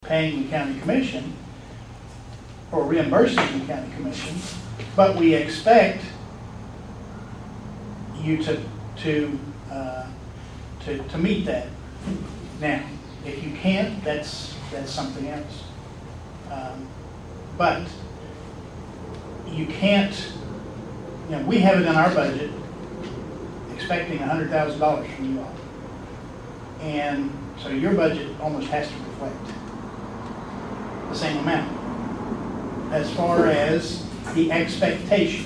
paying the county commission or reimbursing the county commission, but we expect you to meet that. Now, if you can't, that's something else. But you can't, we have it in our budget expecting $100,000 from you all. And so your budget almost has to reflect the same amount as far as the expectation.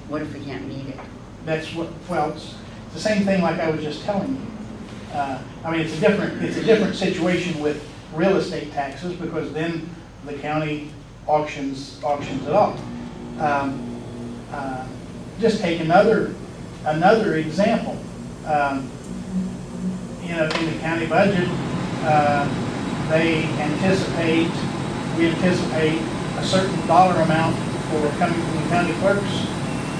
What if we can't meet it? That's what, well, it's the same thing like I was just telling you. I mean, it's a different situation with real estate taxes because then the county auctions it off. Just take another example. In the county budget, we anticipate a certain dollar amount for coming from the county clerk's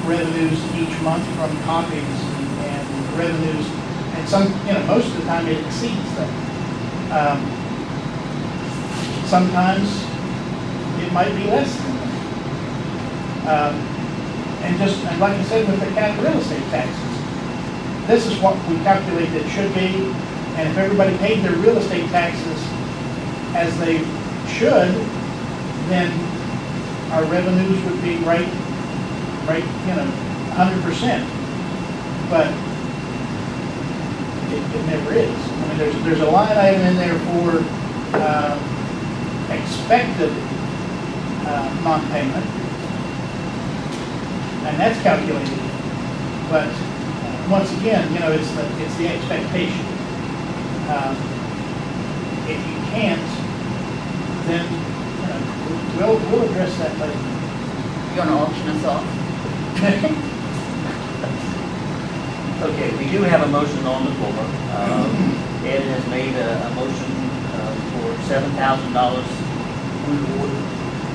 revenues each month from copies and revenues, and most of the time it exceeds that. Sometimes it might be less than that. And like I said with the county real estate taxes, this is what we calculate that should be, and if everybody paid their real estate taxes as they should, then our revenues would be right, 100%. But it never is. I mean, there's a line item in there for expected non-payment, and that's calculated. But once again, it's the expectation. If you can't, then we'll address that later. You want to auction us off? Okay, we do have a motion on the floor. Ed has made a motion for $7,000.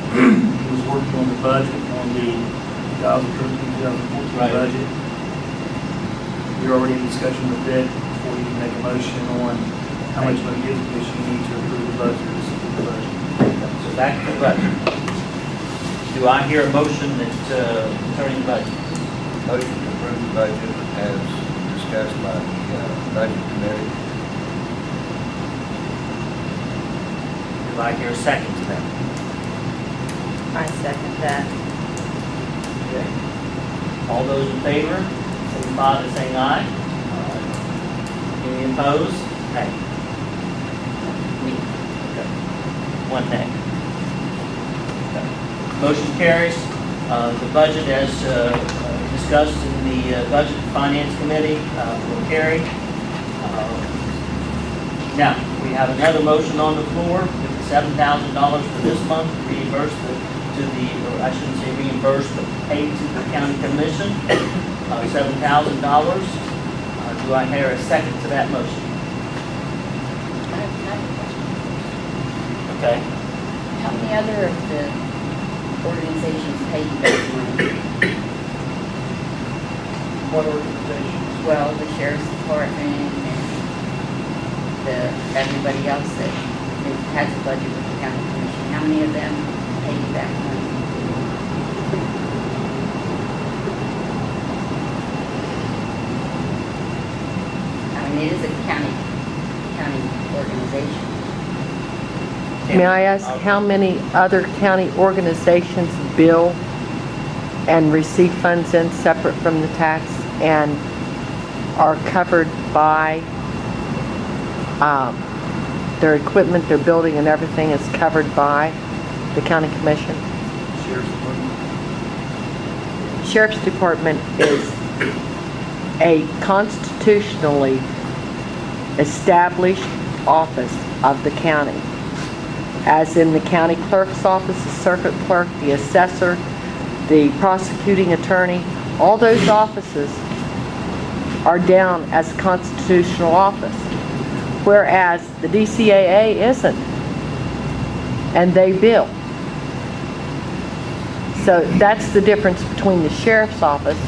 He was working on the budget, on the 2014 budget. You're already in discussion with Ed before you can make a motion on how much money you need to approve the budget or support the budget. So back to the budget. Do I hear a motion that concerning the budget? Motion to approve the budget as discussed by the budget committee. Do I hear a second to that? I second that. Okay. All those in favor, signify by saying aye. Any opposed? Nay. Okay. One nay. Okay. Motion carries. The budget as discussed in the Budget and Finance Committee will carry. Now, we have another motion on the floor with the $7,000 for this month reimbursed or I shouldn't say reimbursed, but paid to the county commission, $7,000. Do I hear a second to that motion? I have a question. Okay. How many other of the organizations pay you that money? What organizations? Well, the sheriff's department and everybody else that has a budget with the county commission. How many of them pay you that money? I mean, it is a county organization. May I ask how many other county organizations bill and receive funds in separate from the tax and are covered by their equipment, their building and everything is covered by the county commission? Sheriff's Department. Sheriff's Department is a constitutionally established office of the county, as in the county clerk's office, the circuit clerk, the assessor, the prosecuting attorney. All those offices are down as a constitutional office, whereas the DCAA isn't, and they bill. So that's the difference between the sheriff's office.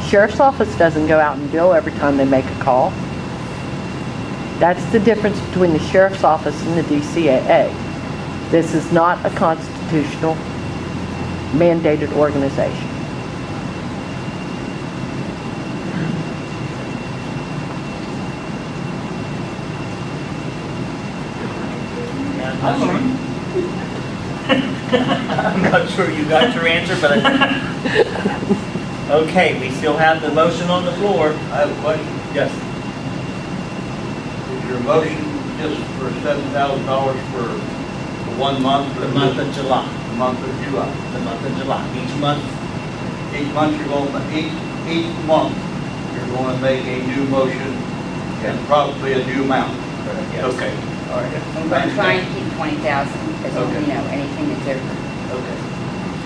Sheriff's office doesn't go out and bill every time they make a call. That's the difference between the sheriff's office and the DCAA. This is not a constitutional mandated organization. Yeah, I'm not sure you got your answer, but okay, we still have the motion on the floor. I have a question. Yes. Is your motion just for $7,000 for 1 month? or The month of July. The month of July. The month of July. Each month, Each month you're going, each month, you're going to make a new motion and probably a new amount. Yes. Okay, all right. And we're trying to keep 20,000 as, Okay. you know, anything that's over. Okay.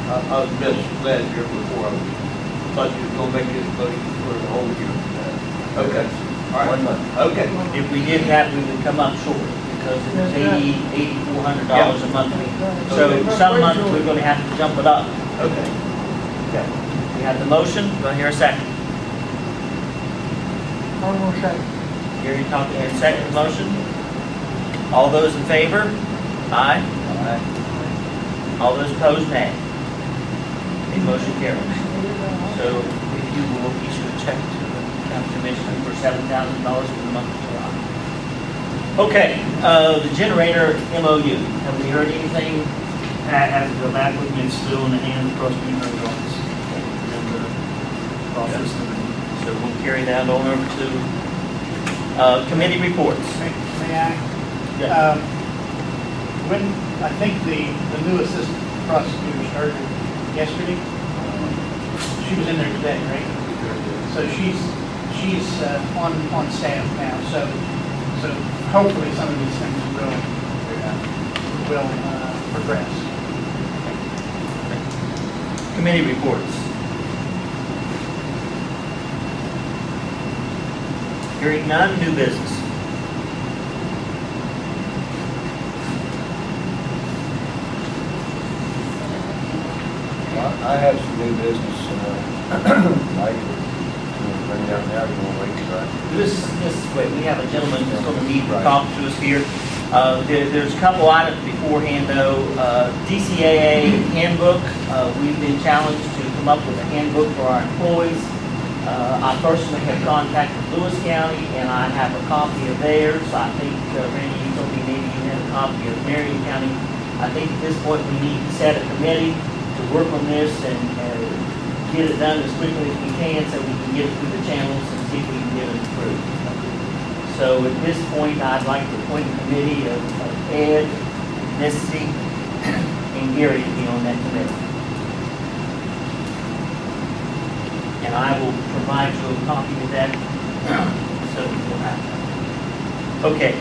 I was misled here before. I thought you were going to make this motion for the whole year. Okay. All right. 1 month. Okay. If we did that, we would come up short because it was $8,400 a month. So some months we're going to have to jump it up. Okay. Okay. We have the motion. Do I hear a second? Gary talking here, second motion. All those in favor? Aye. All those opposed, nay. The motion carries. So if you will issue a check to the county commission for $7,000 for the month of July. Okay, the generator MOU. Have we heard anything? Pat has to go back with me, it's still in the hands of prosecutor's office. And the process of it. So we'll carry that on over to committee reports. May I? When, I think the new assistant prosecutor started yesterday, she was in there today, right? So she's on staff now, so hopefully some of these things will progress. Committee reports. Hearing none, new business. I have some new business, I can bring it out now, you want to wait, right? Wait, we have a gentleman that's going to need to talk to us here. There's a couple items beforehand though. DCAA handbook, we've been challenged to come up with a handbook for our employees. I personally have contacted Lewis County and I have a copy of theirs. I think, Randy, you told me maybe you had a copy of Marion County. I think at this point we need to set a committee to work on this and get it done as quickly as we can so we can get it through the channels and see if we can get it approved. So at this point, I'd like to appoint a committee of Ed, Missy, and Gary to be on that committee. And I will provide you a copy of that so you'll have that. Okay.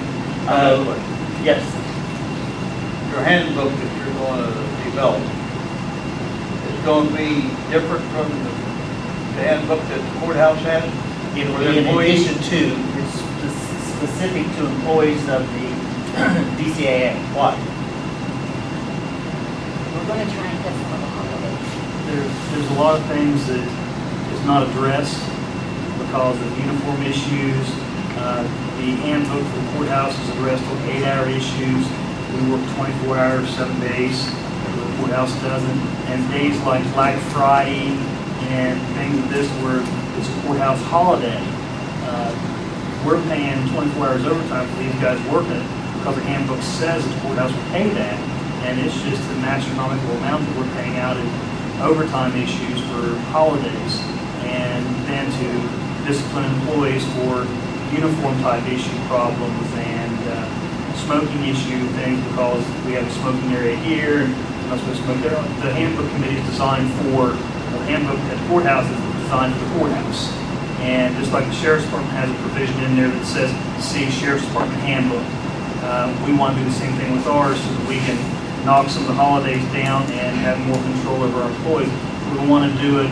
Yes. Your handbook that you're going to develop, is going to be different from the handbook that the courthouse has? It'll For be in employees? addition to, it's specific to employees of the DCAA. Why? We're going to try and get some of the holidays. There's a lot of things that is not addressed because of uniform issues. The handbook for the courthouse is addressed on 8-hour issues. We work 24 hours, 7 days. The courthouse doesn't. And days like Black Friday and things of this where it's a courthouse holiday, we're paying 24 hours overtime for these guys working it because the handbook says the courthouse will pay that. And it's just an astronomical amount that we're paying out in overtime issues for holidays. And then to discipline employees for uniform type issue problems and smoking issue things because we have a smoking area here and we're not supposed to smoke there. The handbook committee is designed for, the handbook at the courthouse is designed for the courthouse. And just like the sheriff's department has a provision in there that says, see Sheriff's Department handbook. We want to do the same thing with ours so that we can knock some of the holidays down and have more control over our employees. We want to do it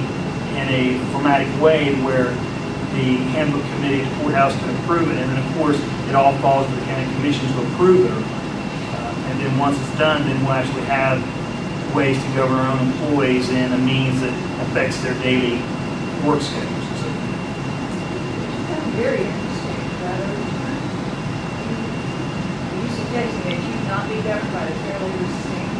in a formatic way where the handbook committee at the courthouse can approve it, and then of course it all falls to the county commission to approve it. And then once it's done, then we'll actually have ways to govern our own employees in a means that affects their daily work schedules. Very interesting, right? your stamp?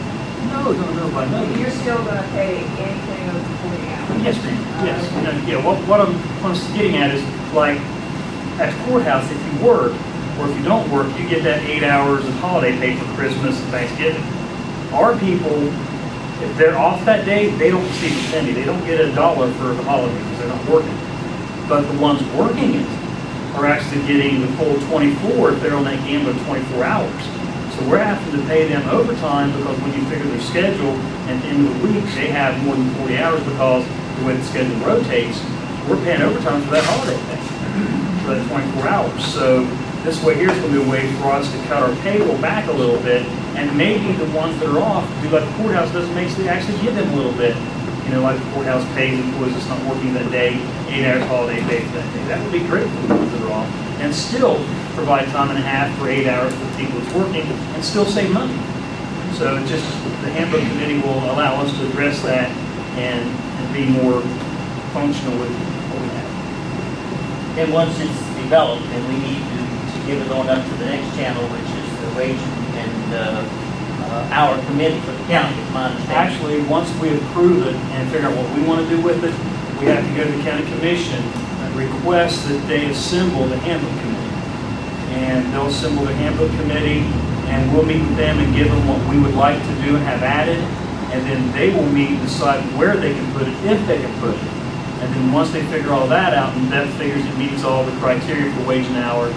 No, by no means. You're still gonna pay anything over 40 hours? Yes, ma'am, yes. Yeah, what I'm getting at is, like, at the courthouse, if you work, or if you don't work, you get that 8 hours of holiday pay for Christmas and Thanksgiving. Our people, if they're off that day, they don't receive a penny. They don't get $1 for the holiday because they're not working. But the ones working it are actually getting the full 24 if they're on that gambler 24 hours. So we're having to pay them overtime because when you figure their schedule, at the end of the week, they have more than 40 hours because the way the schedule rotates, we're paying overtime for that holiday pay, for that 24 hours. So this way here is going to be a way for us to cut our payroll back a little bit, and maybe the ones that are off, do like the courthouse does, makes they actually give them a little bit. You know, like the courthouse pays employees that's not working that day, 8 hours holiday pay for that day. That would be great for the ones that are off, and still provide time and a half for 8 hours for the people that's working, and still save money. So it just, the handbook committee will allow us to address that and be more functional with what we have. And once it's developed, then we need to give it on up to the next channel, which is the wage and hour committee for the county, is my understanding. Actually, once we approve it and figure out what we want to do with it, we have to go to the county commission and request that they assemble the handbook committee. And they'll assemble the handbook committee, and we'll meet with them and give them what we would like to do and have added. And then they will meet and decide where they can put it, if they can put it. And then once they figure all that out, and that figures it meets all the criteria for wage and hour,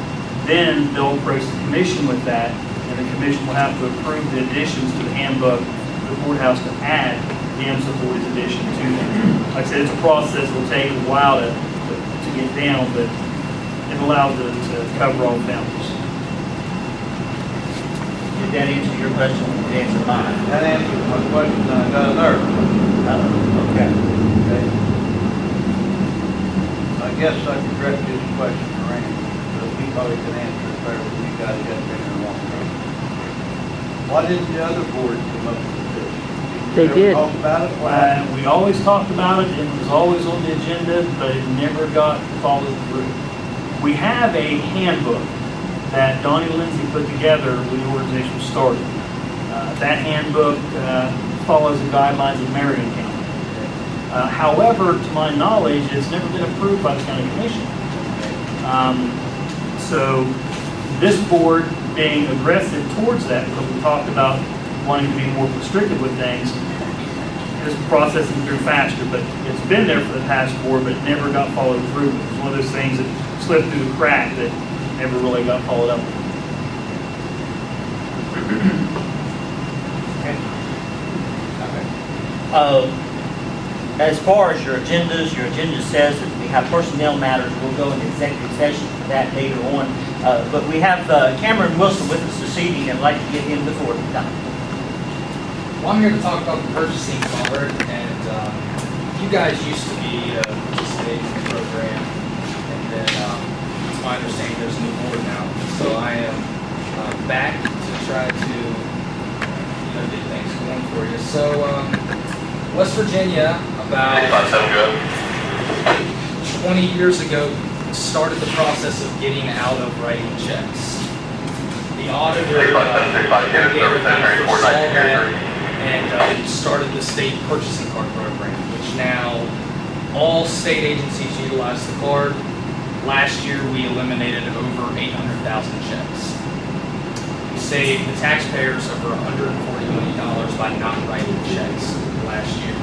then they'll approach the commission with that, and the commission will have to approve the additions to the handbook, the courthouse to add the M40's addition to them. Like I said, it's a process, it'll take a while to get down, but it allows it to cover all boundaries. Did that answer your question? Did it answer mine? That answers my question, I got another. Okay. Okay. I guess I could direct this question to Randy, because he probably can answer it better than you guys got there in one thing. Why didn't the other board come up with this? They you ever did. talk about it? Why? We always talked about it, and it was always on the agenda, but it never got followed through. We have a handbook that Donnie Lindsay put together when the organization was started. That handbook follows the guidelines of Marion County. However, to my knowledge, it's never been approved by the county commission. So this board being aggressive towards that, because we talked about wanting to be more restrictive with things, this process is through faster, but it's been there for the past board, but never got followed through. It's one of those things that slipped through the crack that never really got followed up with. As far as your agenda says that we have personnel matters, we'll go into executive session for that later on. But we have Cameron Wilson with us this evening, and I'd like to give him the floor. Well, I'm here to talk about the purchasing card, and you guys used to be participating in the program, and then it's my understanding there's a new board now. So I am back to try to get things going for you. So West Virginia, about 20 years ago, started the process of getting out of writing checks. The auditor saw that and started the state purchasing card program, which now all state agencies utilize the card. Last year, we eliminated over 800,000 checks. We saved the taxpayers over $140 million by not writing checks last year.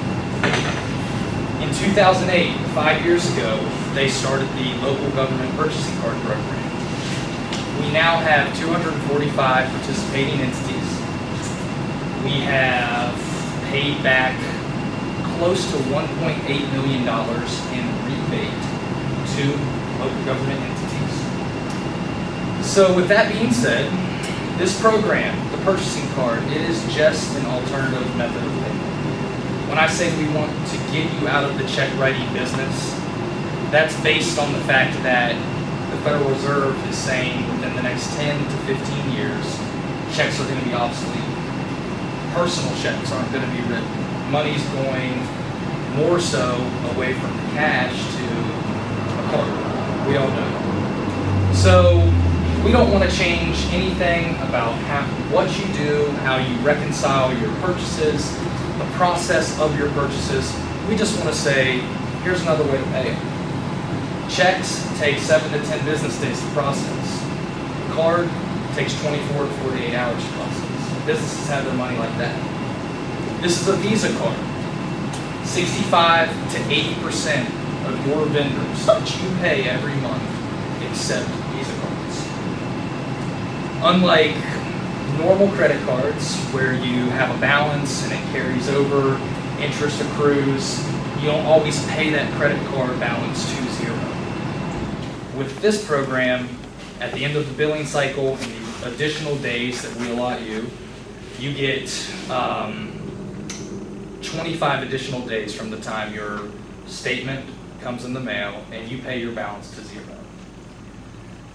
In 2008, 5 years ago, they started the local government purchasing card program. We now have 245 participating entities. We have paid back close to $1.8 million in rebate to local government entities. So with that being said, this program, the purchasing card, it is just an alternative method of payment. When I say we want to get you out of the check writing business, that's based on the fact that the Federal Reserve is saying within the next 10 to 15 years, checks are going to be obsolete. Personal checks aren't going to be written. Money's going more so away from the cash to a card. We all know. So we don't want to change anything about what you do, how you reconcile your purchases, the process of your purchases. We just want to say, here's another way to pay it. Checks take 7 to 10 business days to process. Card takes 24 to 48 hours to process. Businesses have their money like that. This is a Visa card. 65 to 80% of your vendors that you pay every month accept Visa cards. Unlike normal credit cards where you have a balance and it carries over, interest accrues, you don't always pay that credit card balance to zero. With this program, at the end of the billing cycle and the additional days that we allot you, you get 25 additional days from the time your statement comes in the mail and you pay your balance to zero.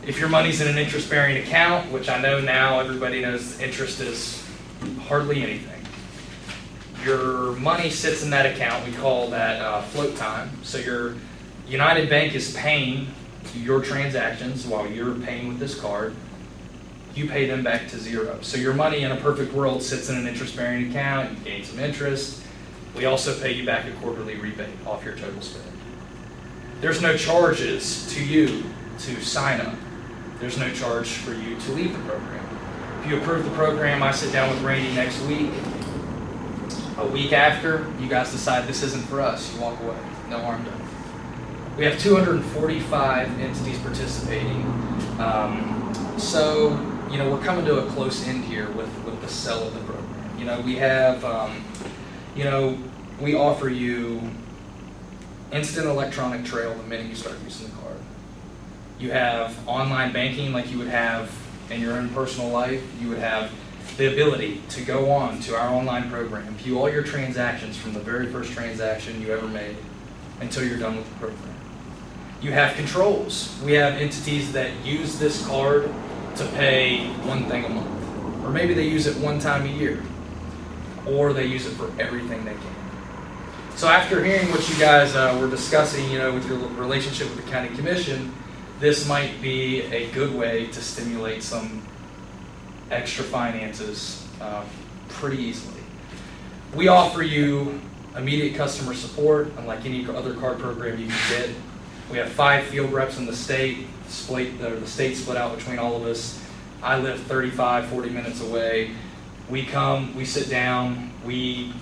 If your money's in an interest-bearing account, which I know now everybody knows interest is hardly anything, your money sits in that account. We call that float time. So your United Bank is paying your transactions while you're paying with this card. You pay them back to zero. So your money in a perfect world sits in an interest-bearing account. You gain some interest. We also pay you back a quarterly rebate off your total spend. There's no charges to you to sign up. There's no charge for you to leave the program. If you approve the program, I sit down with Randy next week. A week after, you guys decide this isn't for us. You walk away. No harm done. We have 245 entities participating. So, we're coming to a close end here with the sell of the program. We have, we offer you instant electronic trail the minute you start using the card. You have online banking like you would have in your own personal life. You would have the ability to go on to our online program, view all your transactions from the very first transaction you ever made until you're done with the program. You have controls. We have entities that use this card to pay one thing a month, or maybe they use it one time a year, or they use it for everything they can. So after hearing what you guys were discussing, with your relationship with the county commission, this might be a good way to stimulate some extra finances pretty easily. We offer you immediate customer support, unlike any other card program you can get. We have 5 field reps in the state, the state split out between all of us. I live 35, 40 minutes away. We come, we sit down, we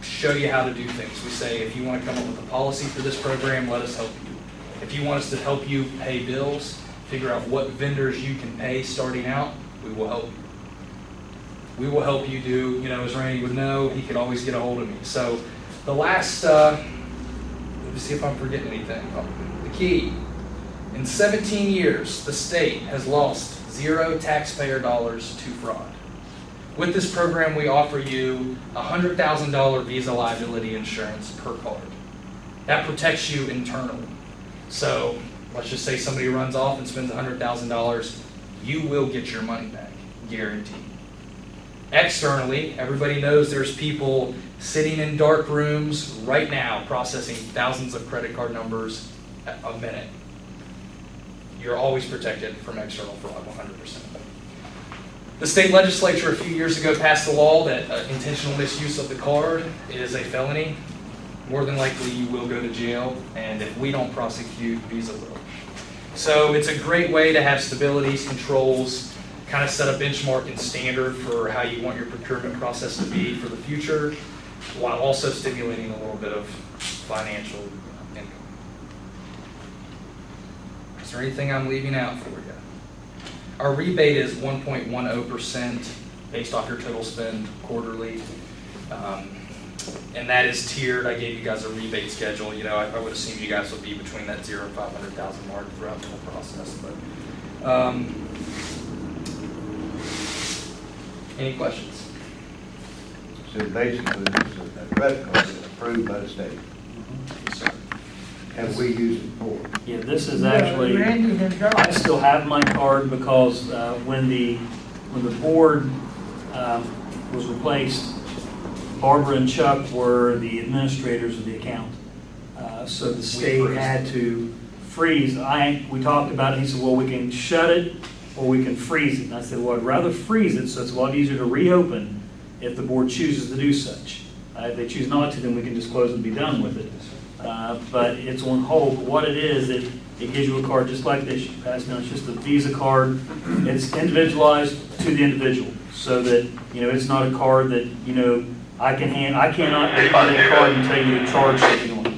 show you how to do things. We say, if you want to come up with a policy for this program, let us help you. If you want us to help you pay bills, figure out what vendors you can pay starting out, we will help you. We will help you do, as Randy would know, he could always get a hold of me. So the last, let me see if I'm forgetting anything. The key, in 17 years, the state has lost 0 taxpayer dollars to fraud. With this program, we offer you $100,000 Visa liability insurance per card. That protects you internally. So let's just say somebody runs off and spends $100,000, you will get your money back, guaranteed. Externally, everybody knows there's people sitting in dark rooms right now processing thousands of credit card numbers a minute. You're always protected from external fraud, 100%. The state legislature a few years ago passed a law that intentional misuse of the card is a felony. More than likely you will go to jail, and if we don't prosecute, Visa will. So it's a great way to have stabilities, controls, kind of set a benchmark and standard for how you want your procurement process to be for the future, while also stimulating a little bit of financial income. Is there anything I'm leaving out for you? Our rebate is 1.10% based off your total spend quarterly. And that is tiered. I gave you guys a rebate schedule. I would assume you guys would be between that 0 and 500,000 mark throughout the whole process. But any questions? So basically, it's a credit card that's approved by the state, Yes, sir. and we use it for. Yeah, this is actually, I still have my card because when the board was replaced, Barbara and Chuck were the administrators of the account. So the state had to freeze. We talked about it. He said, well, we can shut it or we can freeze it. And I said, well, I'd rather freeze it, so it's a lot easier to reopen if the board chooses to do such. If they choose not to, then we can just close and be done with it. But it's on hold. But what it is, it gives you a card just like this. You pass down, it's just a Visa card. It's individualized to the individual, so that, it's not a card that, I cannot give you that card and tell you to charge something on it.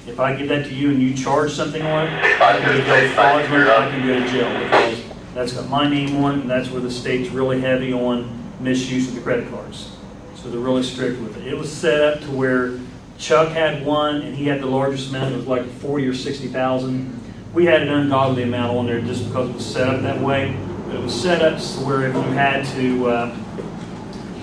If I give that to you and you charge something on it, I can get held fraudulent, I can go to jail, because that's got my name on it, and that's where the state's really heavy on misuse of the credit cards. So they're really strict with it. It was set up to where Chuck had one, and he had the largest amount. It was like 40 or 60,000. We had an ungodly amount on there just because it was set up that way. But it was set up to where if you had to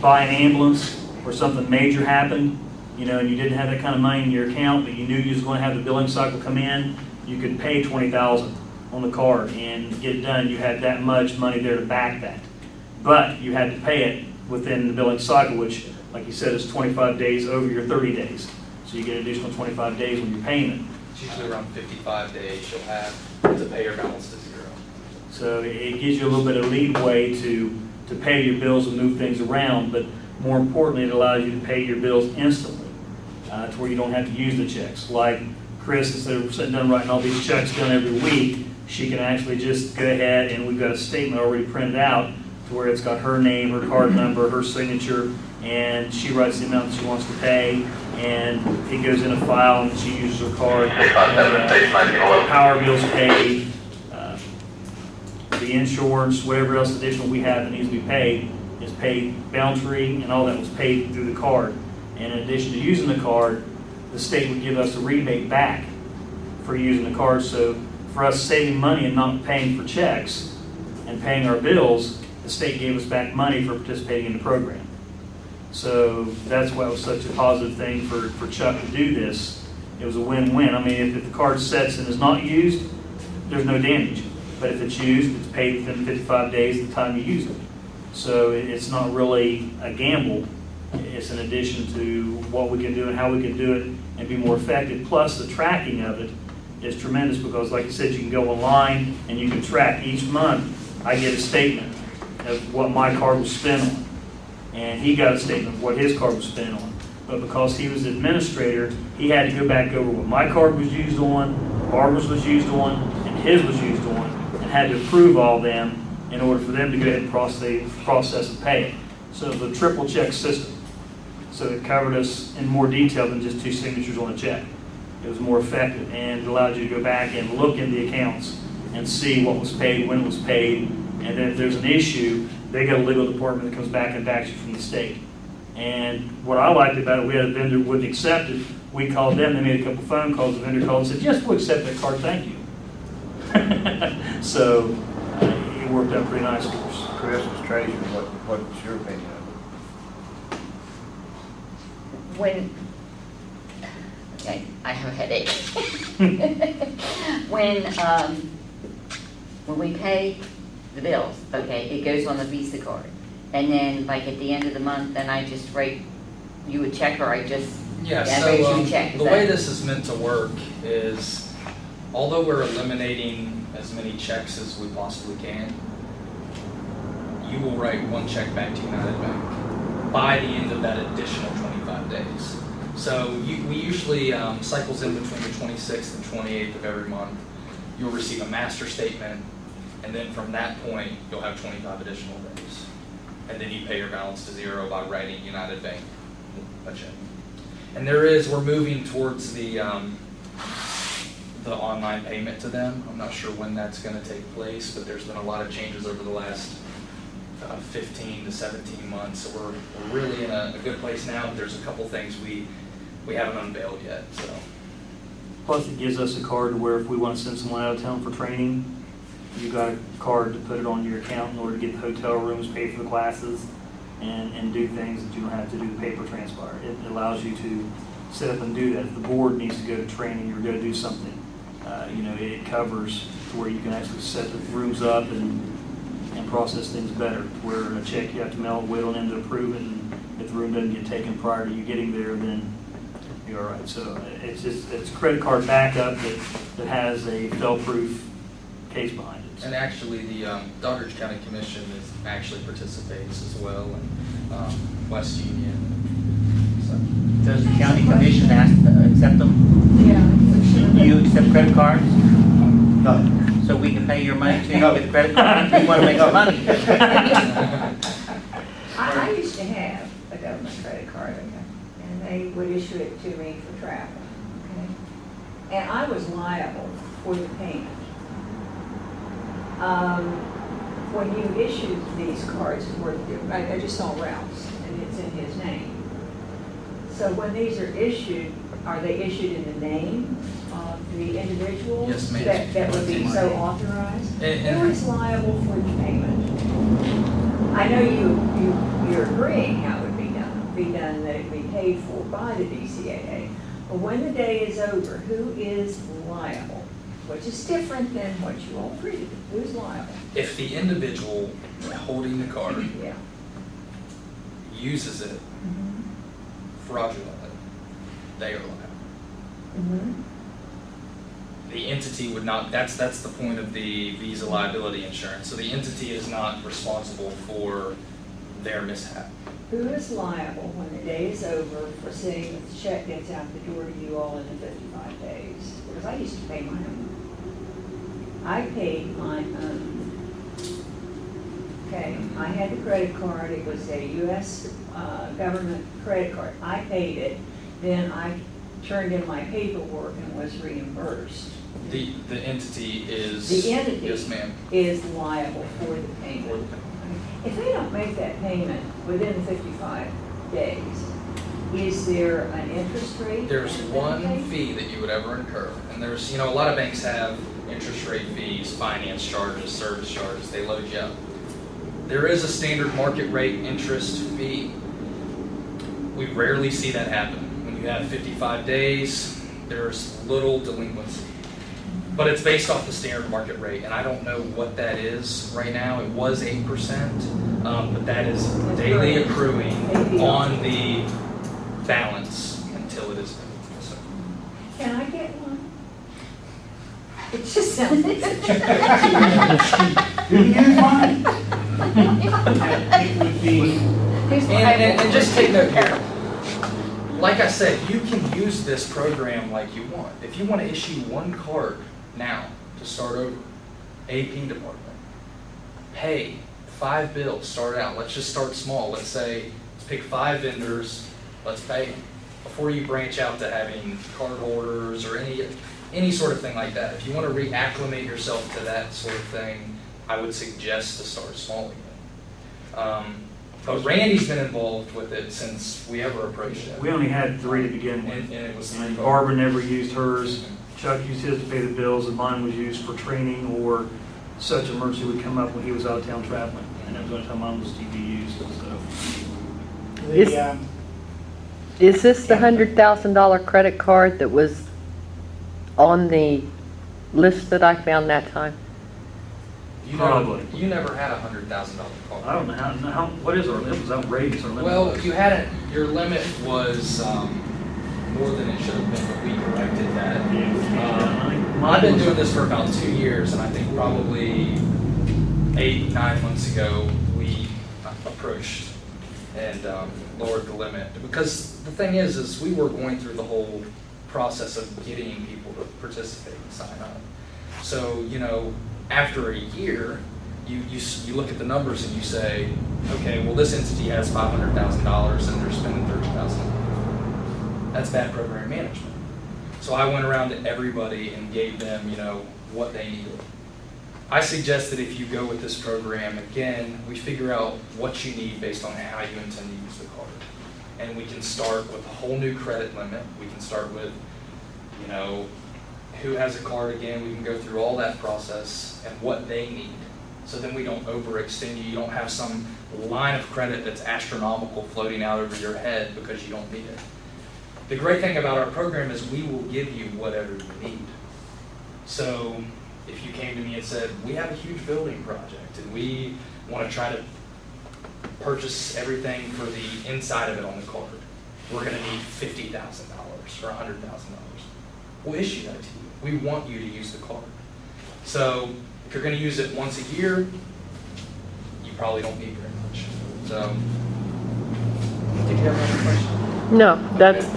buy an ambulance or something major happened, and you didn't have that kind of money in your account, but you knew you was going to have the billing cycle come in, you could pay $20,000 on the card and get it done. You had that much money there to back that. But you had to pay it within the billing cycle, which, like you said, is 25 days over your 30 days. So you get an additional 25 days when you're paying it. It's usually around 55 days you'll have to pay your balance to zero. So it gives you a little bit of leeway to pay your bills and move things around, but more importantly, it allows you to pay your bills instantly to where you don't have to use the checks. Like Chris, instead of sitting down writing all these checks done every week, she can actually just go ahead, and we've got a statement already printed out to where it's got her name, her card number, her signature, and she writes the amount that she wants to pay, and it goes in a file, and she uses her card. Power bills paid, the insurance, whatever else additional we have that needs to be paid is paid boundary, and all that was paid through the card. And in addition to using the card, the state would give us a rebate back for using the card. So for us saving money and not paying for checks and paying our bills, the state gave us back money for participating in the program. So that's why it was such a positive thing for Chuck to do this. It was a win-win. I mean, if the card sets and is not used, there's no damage. But if it's used, it's paid within 55 days of the time you use it. So it's not really a gamble. It's an addition to what we can do and how we can do it and be more effective. Plus, the tracking of it is tremendous because, like I said, you can go online and you can track each month. I get a statement of what my card was spent on, and he got a statement of what his card was spent on. But because he was the administrator, he had to go back over what my card was used on, Barbara's was used on, and his was used on, and had to approve all them in order for them to go ahead and process and pay it. So it was a triple check system. So it covered us in more detail than just two signatures on a check. It was more effective, and it allowed you to go back and look in the accounts and see what was paid, when it was paid, and then if there's an issue, they got a legal department that comes back and backs you from the state. And what I liked about it, we had a vendor who wouldn't accept it. We called them, they made a couple phone calls, the vendor called and said, yes, we'll accept that card, thank you. So it worked out pretty nice for us. Chris is treasurer, what's your opinion of Okay, I have a headache. When we pay the bills, okay, it goes on the Visa card. And then, like, at the end of the month, then I just write you a check, or I just Yeah, write so you a check. Is the way that- this is meant to work is, although we're eliminating as many checks as we possibly can, you will write one check back to United Bank by the end of that additional 25 days. So we usually, cycles in between the 26th and 28th of every month. You'll receive a master statement, and then from that point, you'll have 25 additional days. And then you pay your balance to zero by writing United Bank a check. And we're moving towards the online payment to them. I'm not sure when that's going to take place, but there's been a lot of changes over the last 15 to 17 months. So we're really in a good place now. There's a couple things we haven't unveiled yet. So. Plus, it gives us a card to where if we want to send someone out of town for training, you got a card to put it on your account in order to get the hotel rooms, pay for the classes, and do things that you don't have to do the paper transpire. It allows you to set up and do that. If the board needs to go to training or go to do something, it covers to where you can actually set the rooms up and process things better. Where a check you have to mail, wait on them to approve it, and if the room doesn't get taken prior to you getting there, then you're all right. So it's a credit card backup that has a fail-proof case behind it. And actually, the Doddridge County Commission actually participates as well, and West Union. So. Does the county commission ask to accept them? Yeah. Do you accept credit cards? No. So we can pay your money to you No. with credit card? We want to make some money. I used to have a government credit card, and they would issue it to me for travel, okay? And I was liable for the payment. When you issued these cards, I just saw Ralph's, and it's in his name. So when these are issued, are they issued in the name of the individual? Yes, ma'am. That would be so authorized? And- Who is liable for the payment? I know you're agreeing how it would be done, that it be paid for by the DCAA. But when the day is over, who is liable? Which is different than what you all agreed. Who's liable? If the individual holding the card Yeah. uses it fraudulently, they are liable. Mm-hmm. The entity would not, that's the point of the Visa liability insurance. So the entity is not responsible for their mishap. Who is liable when the day is over for seeing that the check gets out the door to you all in the 55 days? Because I used to pay my own. I paid my own. Okay, I had the credit card, it was a U.S. Government credit card. I paid it, then I turned in my paperwork and was reimbursed. The entity is. The entity Yes, ma'am. is liable for the payment. For the payment. If they don't make that payment within the 55 days, is there an interest rate? There's and a one penalty? fee that you would ever incur, and there's, a lot of banks have interest rate fees, finance charges, service charges, they load you up. There is a standard market rate interest fee. We rarely see that happen. When you have 55 days, there's little delinquency. But it's based off the standard market rate, and I don't know what that is right now. It was 8%, but that is daily accruing on the balance until it is paid. So, Can I get one? It just sounds like such You can use mine. It would be, and just take note here. Like I said, you can use this program like you want. If you want to issue one card now to start over, AP department, pay 5 bills, start out. Let's just start small. Let's pick 5 vendors, let's pay them before you branch out to having card holders or any sort of thing like that. If you want to reacclimate yourself to that sort of thing, I would suggest to start small again. But Randy's been involved with it since we ever approached him. We only had 3 to begin with. And it was And Barbara never used hers. Chuck used his to pay the bills, and mine was used for training or such emergency would come up when he was out of town traveling. And that was the only time mine was TV used and stuff. Is this the $100,000 credit card that was on the list that I found that time? Probably. You never had a $100,000 card. I don't know how what is our limit? It was outrageous, our limit. Well, was. you hadn't, your limit was more than it should have been, but we corrected that. Yeah, we can't. I've been doing this for about 2 years, and I think probably 8, 9 months ago, we approached and lowered the limit. Because the thing is we were going through the whole process of getting people to participate and sign up. So, after a year, you look at the numbers and you say, okay, well, this entity has $500,000 and they're spending $30,000. That's bad program management. So I went around to everybody and gave them, what they needed. I suggest that if you go with this program, again, we figure out what you need based on how you intend to use the card. And we can start with a whole new credit limit. We can start with, who has a card again. We can go through all that process and what they need. So then we don't overextend you. You don't have some line of credit that's astronomical floating out over your head because you don't need it. The great thing about our program is we will give you whatever you need. So if you came to me and said, we have a huge building project and we want to try to purchase everything for the inside of it on the card, we're going to need $50,000 or $100,000. We'll issue that to you. We want you to use the card. So If you're gonna use it once a year, you probably don't need very much. So, did you have another question? No, that's,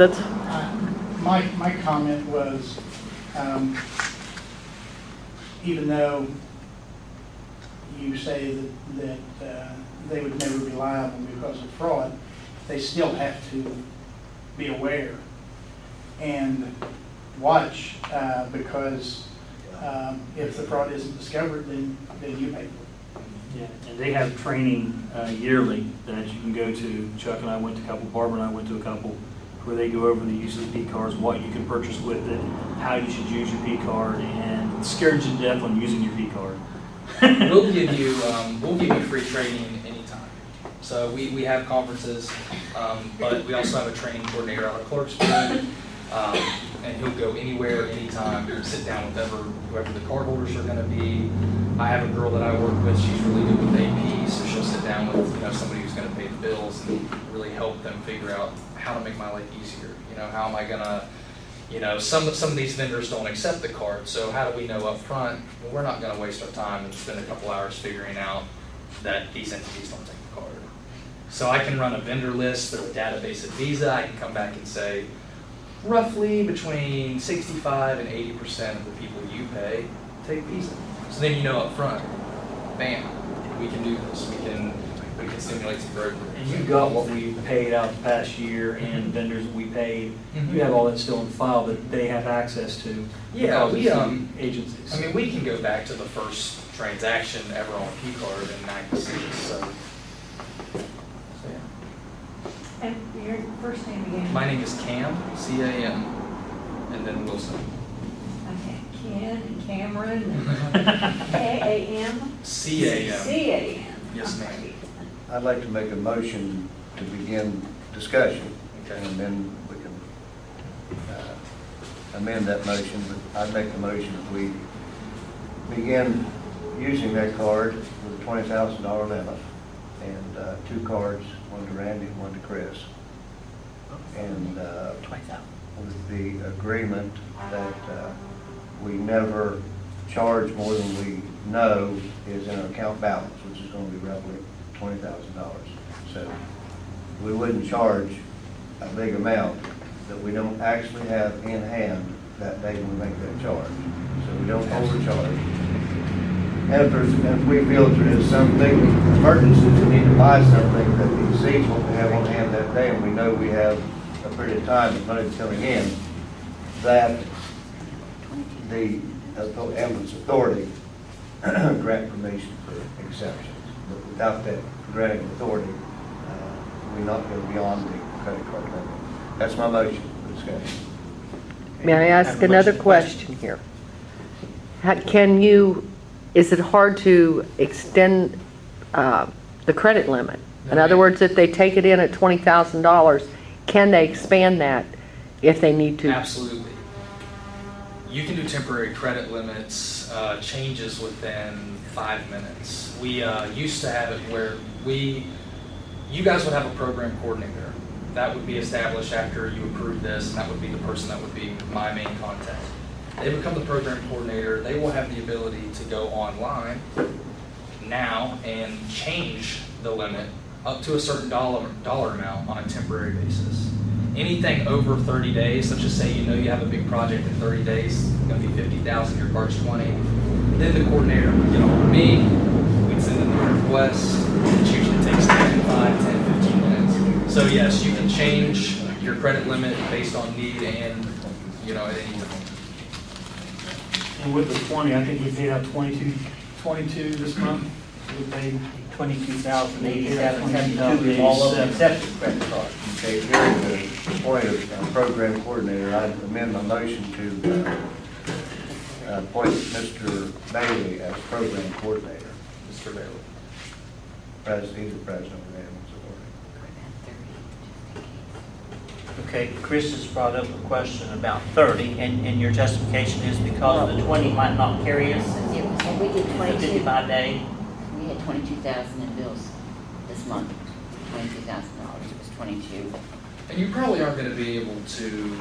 My comment was, even though you say that they would never be liable because of fraud, they still have to be aware and watch, because if the fraud isn't discovered, then you pay for it. Yeah, and they have training yearly that you can go to. Chuck and I went to a couple, Barbara and I went to a couple, where they go over the use of the P cards, what you can purchase with it, how you should use your P card, and scared you to death on using your P card. We'll give you free training anytime. So we have conferences, but we also have a training coordinator out of Clarksville, and he'll go anywhere, anytime, sit down with whoever the cardholders are gonna be. I have a girl that I work with, she's really good with AP, so she'll sit down with, somebody who's gonna pay the bills and really help them figure out how to make my life easier. How am I gonna, some of these vendors don't accept the card, so how do we know up front? Well, we're not gonna waste our time and spend a couple hours figuring out that these entities don't take the card. So I can run a vendor list through a database at Visa. I can come back and say, roughly between 65 and 80% of the people you pay take Visa. So then up front, bam, we can do this. We can stimulate some growth. And you got what we paid out the past year and vendors we paid. You have all that still in file that they have access to. Yeah, because we it's the agencies. we can go back to the first transaction ever on a P card in '96. So yeah. And your first name again? My name is Cam, C-A-M, and then Wilson. Okay, Ken and Cameron, K-A-M? C-A-M. C-A-M. Yes, ma'am. I'd like to make a motion to begin discussion, Okay. and then we can amend that motion, but I'd make the motion that we begin using that card with a $20,000 limit, and 2 cards, one to Randy and one to Chris. And with the agreement that we never charge more than we know is in our account balance, which is going to be roughly $20,000. So we wouldn't charge a big amount that we don't actually have in hand that day when we make that charge. So we don't overcharge. And if we feel that there is some big emergency, we need to buy something that exceeds what we have on hand that day, and we know we have a period of time that money's coming in, that the ambulance authority grant permission for exceptions. But without that granting authority, we not go beyond the credit card limit. That's my motion for discussion. may I ask another question here? Is it hard to extend the credit limit? In other words, if they take it in at $20,000, can they expand that if they need to? Absolutely. You can do temporary credit limits, changes within 5 minutes. We used to have it where you guys would have a program coordinator. That would be established after you approve this, and that would be the person that would be my main contact. They become the program coordinator. They will have the ability to go online now and change the limit up to a certain dollar amount on a temporary basis. Anything over 30 days, let's just say you have a big project in 30 days, it's going to be 50,000, your card's 20. Then the coordinator would get on with me, we'd send them the request, which usually takes 10, 15 minutes. So yes, you can change your credit limit based on need and, at any time. And with the 20, I think we paid out 22 this month. We paid $22,087.72, all of them accepted credit cards. Okay, during the point of program coordinator, I'd amend my motion to appoint Mr. Bailey as program coordinator. Mr. Bailey. He's the president of the ambulance authority. Okay, Chris has brought up a question about 30, and your justification is because the 20 might not carry us And we did the 22, 55 day. we had 22,000 in bills this month, $22,000, it was 22. And you probably aren't going to be able to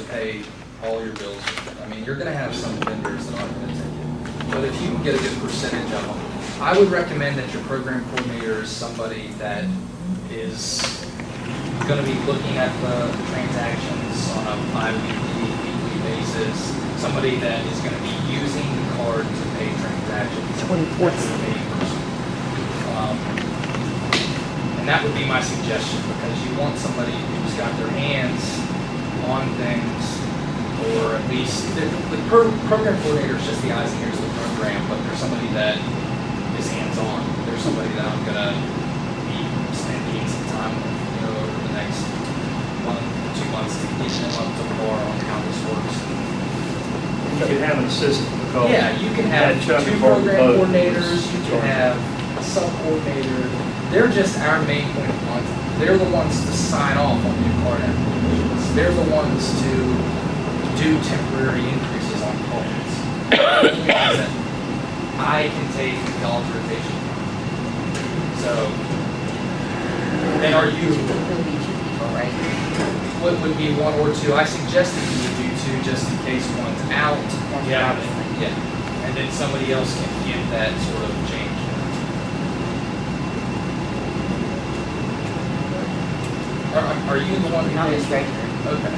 pay all your bills. I mean, you're going to have some vendors that aren't going to take it. but if you can get a good percentage of them, I would recommend that your program coordinator is somebody that is going to be looking at the transactions on a bi-weekly, weekly basis. Somebody that is going to be using the card to pay transactions. 24/7. That's the main person. And that would be my suggestion, because you want somebody who's got their hands on things, or at least the program coordinator is just the eyes and ears of the program, but there's somebody that is hands-on. There's somebody that I'm going to be spending some time with, over the next 1 2 months to get them up to par on how this works. You could have an assistant because. Yeah, you can have Chuck 2 and Barton program both coordinators, was you can charged. have a sub-coordinator. They're just our main point of contact. They're the ones to sign off on new card applications. They're the ones to do temporary increases on cards. I can take the authorization. So, and are you, There'll be 2 people, right? what would be 1 or 2? I suggested you would do 2 just in case one's out. That's Yeah, what I was thinking. yeah. And then somebody else can get that sort of change. Are you the one who Not pays? as treasurer. Okay.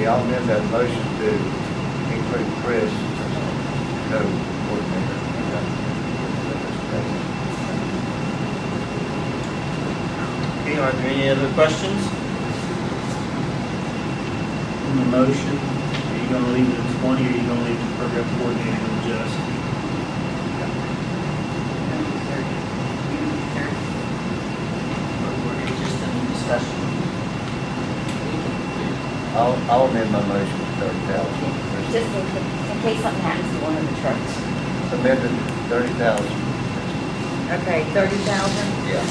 Yeah, I'll amend that motion to include Chris as a code coordinator. Okay, are there any other questions? On the motion, are you gonna leave it at 20, or are you gonna leave the program coordinator to adjust? We're just in discussion. I'll amend my motion to 30,000. Just in case something happens to one of the trucks. Amended 30,000. Okay, 30,000? Yeah.